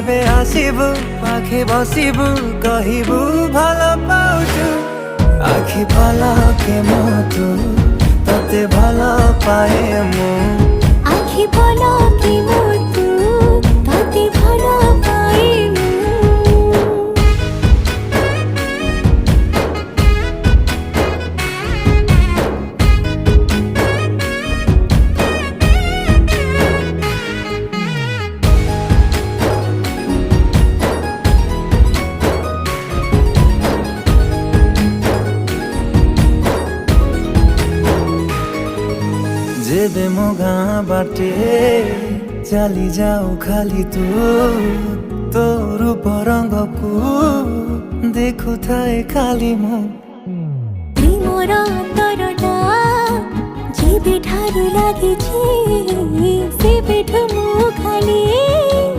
যেবে আসিবু পাখে বসিবু কহিবু ভাল পাউছু আখি পলকে মতু ততে ভাল পায়ে মু আখি পলকে মতু ততে ভাল পায়ে মু जेबे मो गाँ बाटे चली जाऊ खाली तू तो रूप रंग को देखु थाए खाली मु प्रेमर अंतरटा जेबे ठारू लागिछि सेबेठु मु खाली